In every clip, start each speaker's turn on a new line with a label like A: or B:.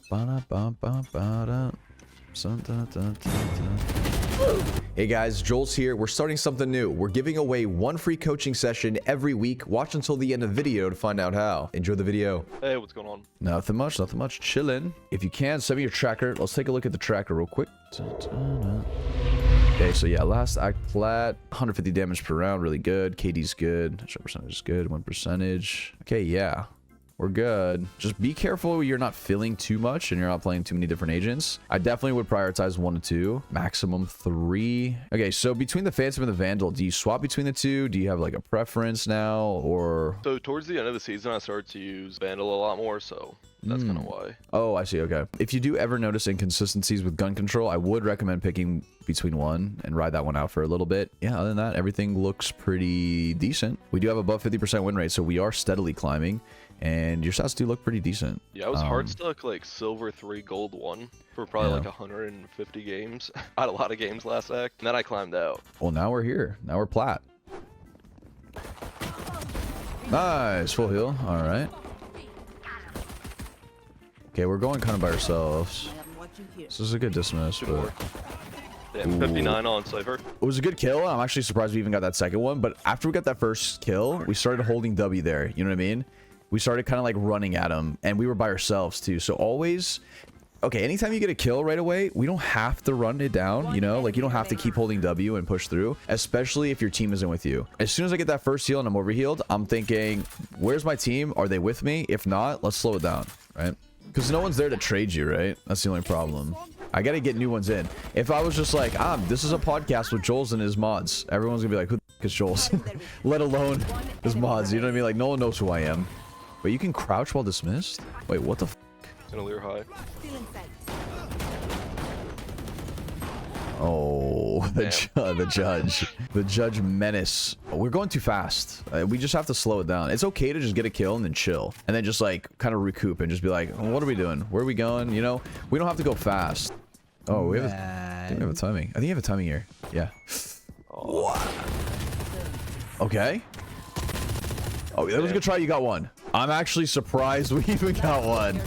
A: Hey guys, Jollz here. We're starting something new. We're giving away one free coaching session every week. Watch until the end of the video to find out how. Enjoy the video.
B: Hey, what's going on?
A: Nothing much, nothing much. Chilling. If you can, send me your tracker. Let's take a look at the tracker real quick. Okay, so yeah, last act plat, 150 damage per round, really good. KD's good. Shot percentage is good. 1%. Okay, yeah. We're good. Just be careful you're not filling too much and you're not playing too many different agents. I definitely would prioritize 1 to 2, maximum 3. Okay, so between the Phantom and the Vandal, do you swap between the two? Do you have like a preference now, or?
B: So towards the end of the season, I started to use Vandal a lot more, so that's kind of why.
A: Oh, I see. Okay. If you do ever notice inconsistencies with gun control, I would recommend picking between one and ride that one out for a little bit. Yeah, other than that, everything looks pretty decent. We do have above 50% win rate, so we are steadily climbing. And your stats do look pretty decent.
B: Yeah, I was hard stuck like silver 3, gold 1 for probably like 150 games. I had a lot of games last act, and then I climbed out.
A: Well, now we're here. Now we're plat. Nice, full heal. All right. Okay, we're going kind of by ourselves. This is a good dismiss, but...
B: Damn, 59 on Cypher.
A: It was a good kill. I'm actually surprised we even got that second one, but after we got that first kill, we started holding W there. You know what I mean? We started kind of like running at him, and we were by ourselves too. So always, okay, anytime you get a kill right away, we don't have to run it down, you know? Like, you don't have to keep holding W and push through, especially if your team isn't with you. As soon as I get that first heal and I'm overhealed, I'm thinking, where's my team? Are they with me? If not, let's slow it down, right? Because no one's there to trade you, right? That's the only problem. I gotta get new ones in. If I was just like, this is a podcast with Jollz and his mods, everyone's gonna be like, who the f is Jollz? Let alone his mods, you know what I mean? Like, no one knows who I am. But you can crouch while dismissed? Wait, what the f?
B: It's gonna leer high.
A: Oh, the judge. The judge menace. Oh, we're going too fast. We just have to slow it down. It's okay to just get a kill and then chill. And then just like kind of recoup and just be like, what are we doing? Where are we going? You know, we don't have to go fast. Oh, we have a timing. I think you have a timing here. Yeah. Oh. Okay. Oh, that was a good try. You got one. I'm actually surprised we even got one.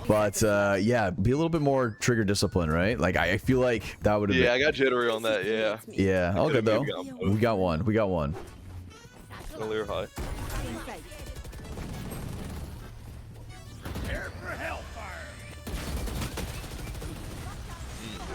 A: But yeah, be a little bit more trigger discipline, right? Like, I feel like that would have been...
B: I got jittery on that, yeah.
A: Yeah, all good though. We got one. We got one.
B: It's gonna leer high.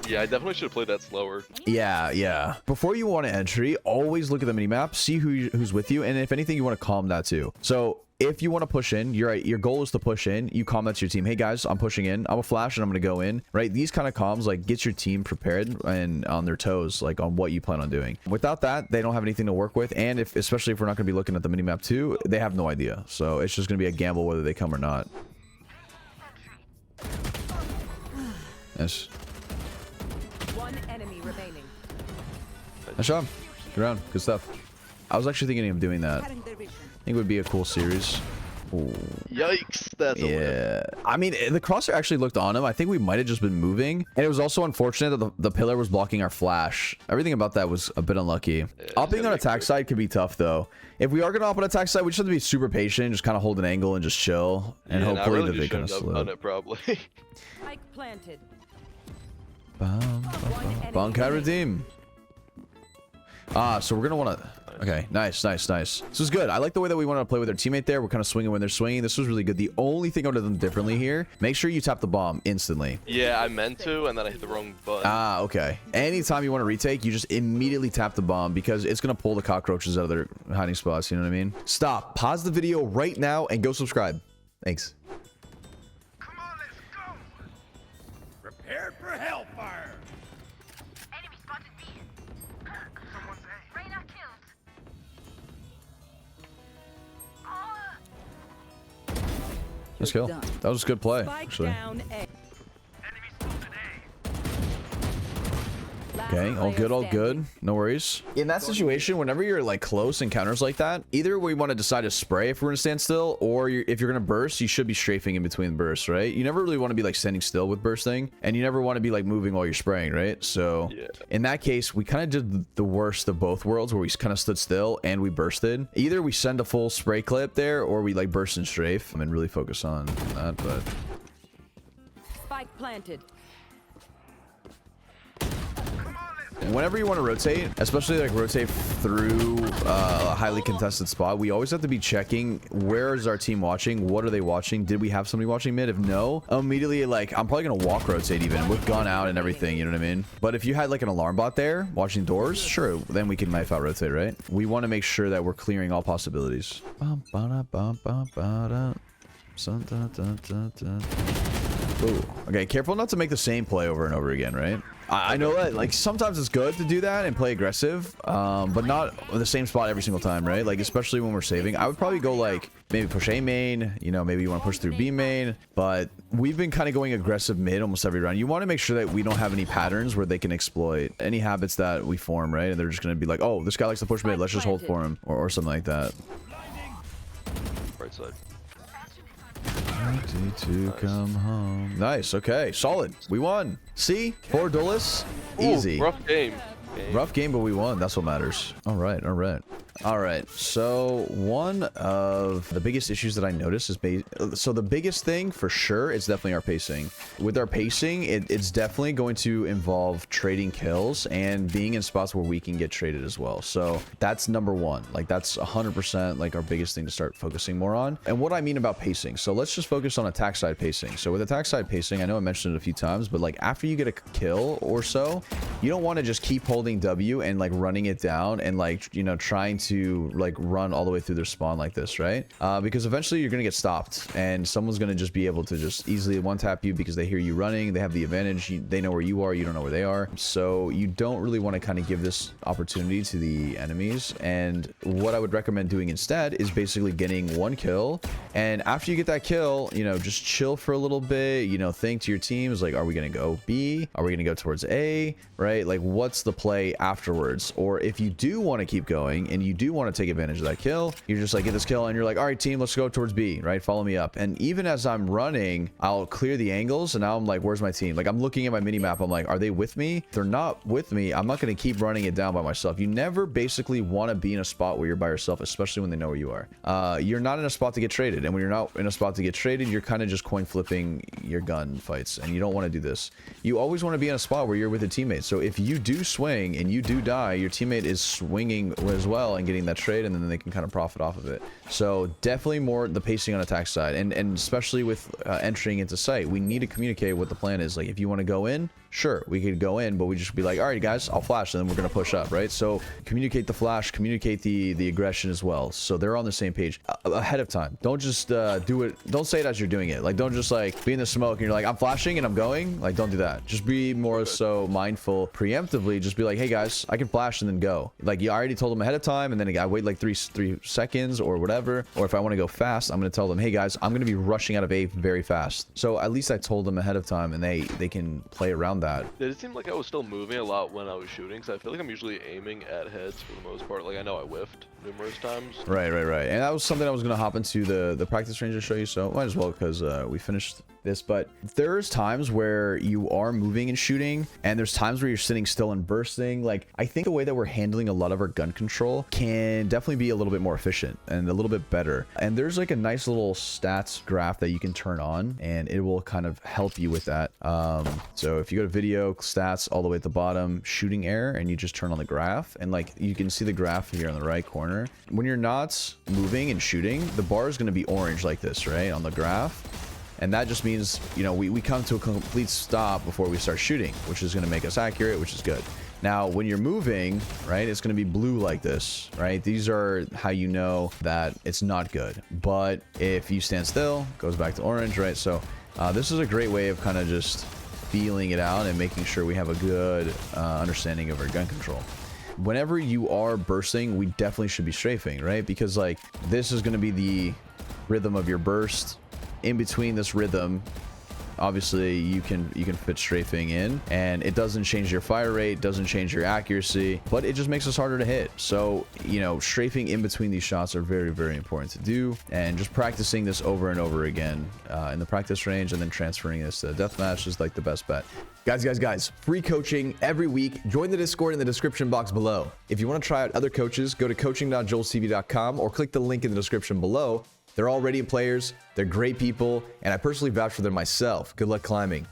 B: Yeah, I definitely should have played that slower.
A: Yeah, yeah. Before you want to entry, always look at the minimap, see who's with you, and if anything, you want to calm that too. So if you want to push in, your goal is to push in. You calm that to your team. Hey guys, I'm pushing in. I'm a flash and I'm going to go in, right? These kind of comms like get your team prepared and on their toes, like on what you plan on doing. Without that, they don't have anything to work with. And especially if we're not going to be looking at the minimap too, they have no idea. So it's just going to be a gamble whether they come or not. Yes.
C: One enemy remaining.
A: Nice job. Good round. Good stuff. I was actually thinking of doing that. I think it would be a cool series. Ooh.
B: Yikes, that's a win.
A: I mean, the crosshair actually looked on him. I think we might have just been moving. And it was also unfortunate that the pillar was blocking our flash. Everything about that was a bit unlucky. Opping on attack side could be tough, though. If we are going to op on attack side, we just have to be super patient, just kind of hold an angle and just chill. And hopefully that they kind of slow.
B: Done it, probably.
C: Spike planted.
A: Bonkai redeem. So we're going to want to... Okay, nice, nice, nice. This is good. I like the way that we want to play with our teammate there. We're kind of swinging when they're swinging. This was really good. The only thing I would have done differently here, make sure you tap the bomb instantly.
B: Yeah, I meant to, and then I hit the wrong button.
A: Okay. Anytime you want to retake, you just immediately tap the bomb because it's going to pull the cockroaches out of their hiding spots. You know what I mean? Stop. Pause the video right now and go subscribe. Thanks.
D: Come on, let's go. Prepare for hellfire. Enemy spotted B. Someone's A. Reyna killed.
A: Let's go. That was a good play, actually. Okay, all good, all good. No worries. In that situation, whenever you're like close encounters like that, either we want to decide to spray if we're gonna stand still, or if you're gonna burst, you should be strafing in between bursts, right? You never really want to be like standing still with bursting, and you never want to be like moving while you're spraying, right? So in that case, we kind of did the worst of both worlds, where we kind of stood still and we bursted. Either we send a full spray clip there, or we like burst and strafe and really focus on that. But
C: Spike planted.
A: Whenever you want to rotate, especially like rotate through a highly contested spot, we always have to be checking where is our team watching, what are they watching, did we have somebody watching mid? If no, immediately like I'm probably gonna walk rotate even with gun out and everything, you know what I mean? But if you had like an alarm bot there watching doors, sure, then we can knife out rotate, right? We want to make sure that we're clearing all possibilities. Ooh. Okay, careful not to make the same play over and over again, right? I know that like sometimes it's good to do that and play aggressive, but not the same spot every single time, right? Like especially when we're saving. I would probably go like maybe push A main, you know, maybe you want to push through B main, but we've been kind of going aggressive mid almost every round. You want to make sure that we don't have any patterns where they can exploit any habits that we form, right? And they're just going to be like, oh, this guy likes to push mid, let's just hold for him, or something like that.
B: Right side.
A: Ready to come home. Nice. Okay. Solid. We won. See? 4 duelists. Easy.
B: Ooh, rough game.
A: Rough game, but we won. That's what matters. All right. All right. All right. So one of the biggest issues that I noticed is so the biggest thing for sure is definitely our pacing. With our pacing, it's definitely going to involve trading kills and being in spots where we can get traded as well. So that's number one. Like that's 100% like our biggest thing to start focusing more on. And what I mean about pacing. So let's just focus on attack side pacing. So with attack side pacing, I know I mentioned it a few times, but like after you get a kill or so, you don't want to just keep holding W and like running it down and like, you know, trying to like run all the way through their spawn like this, right? Because eventually you're gonna get stopped and someone's gonna just be able to just easily one tap you because they hear you running, they have the advantage, they know where you are, you don't know where they are. So you don't really want to kind of give this opportunity to the enemies. And what I would recommend doing instead is basically getting one kill, and after you get that kill, you know, just chill for a little bit, you know, think to your teams like, are we gonna go B? Are we gonna go towards A? Right? Like what's the play afterwards? Or if you do want to keep going and you do want to take advantage of that kill, you're just like, get this kill and you're like, all right team, let's go towards B, right? Follow me up. And even as I'm running, I'll clear the angles and now I'm like, where's my team? Like I'm looking at my mini map, I'm like, are they with me? If they're not with me, I'm not going to keep running it down by myself. You never basically want to be in a spot where you're by yourself, especially when they know where you are. You're not in a spot to get traded, and when you're not in a spot to get traded, you're kind of just coin flipping your gun fights, and you don't want to do this. You always want to be in a spot where you're with a teammate. So if you do swing and you do die, your teammate is swinging as well and getting that trade, and then they can kind of profit off of it. So definitely more the pacing on attack side, and especially with entering into site, we need to communicate what the plan is. Like if you want to go in, sure, we could go in, but we just be like, all right guys, I'll flash and then we're gonna push up, right? So communicate the flash, communicate the aggression as well, so they're on the same page ahead of time. Don't just do it, don't say it as you're doing it. Like don't just like be in the smoke and you're like, I'm flashing and I'm going. Like don't do that. Just be more so mindful preemptively. Just be like, hey guys, I can flash and then go. Like you already told them ahead of time, and then I wait like three seconds or whatever. Or if I want to go fast, I'm gonna tell them, hey guys, I'm gonna be rushing out of A very fast. So at least I told them ahead of time, and they can play around that.
B: Did it seem like I was still moving a lot when I was shooting? Because I feel like I'm usually aiming at heads for the most part. Like I know I whiffed numerous times.
A: Right. And that was something I was gonna hop into the practice range to show you. So might as well, because we finished this. But there's times where you are moving and shooting, and there's times where you're sitting still and bursting. Like I think the way that we're handling a lot of our gun control can definitely be a little bit more efficient and a little bit better. And there's like a nice little stats graph that you can turn on, and it will kind of help you with that. So if you go to video stats all the way at the bottom, shooting error, and you just turn on the graph, and like you can see the graph here on the right corner. When you're not moving and shooting, the bar is going to be orange like this, right, on the graph. And that just means, you know, we come to a complete stop before we start shooting, which is going to make us accurate, which is good. Now, when you're moving, right, it's going to be blue like this, right? These are how you know that it's not good. But if you stand still, it goes back to orange, right? So this is a great way of kind of just feeling it out and making sure we have a good understanding of our gun control. Whenever you are bursting, we definitely should be strafing, right? Because like this is going to be the rhythm of your burst. In between this rhythm, obviously you can fit strafing in, and it doesn't change your fire rate, doesn't change your accuracy, but it just makes us harder to hit. So, you know, strafing in between these shots are very, very important to do, and just practicing this over and over again in the practice range, and then transferring this to the deathmatch is like the best bet. Guys, free coaching every week. Join the Discord in the description box below. If you want to try out other coaches, go to coaching.jollztv.com or click the link in the description below. They're all radiant players, they're great people, and I personally vouch for them myself. Good luck climbing.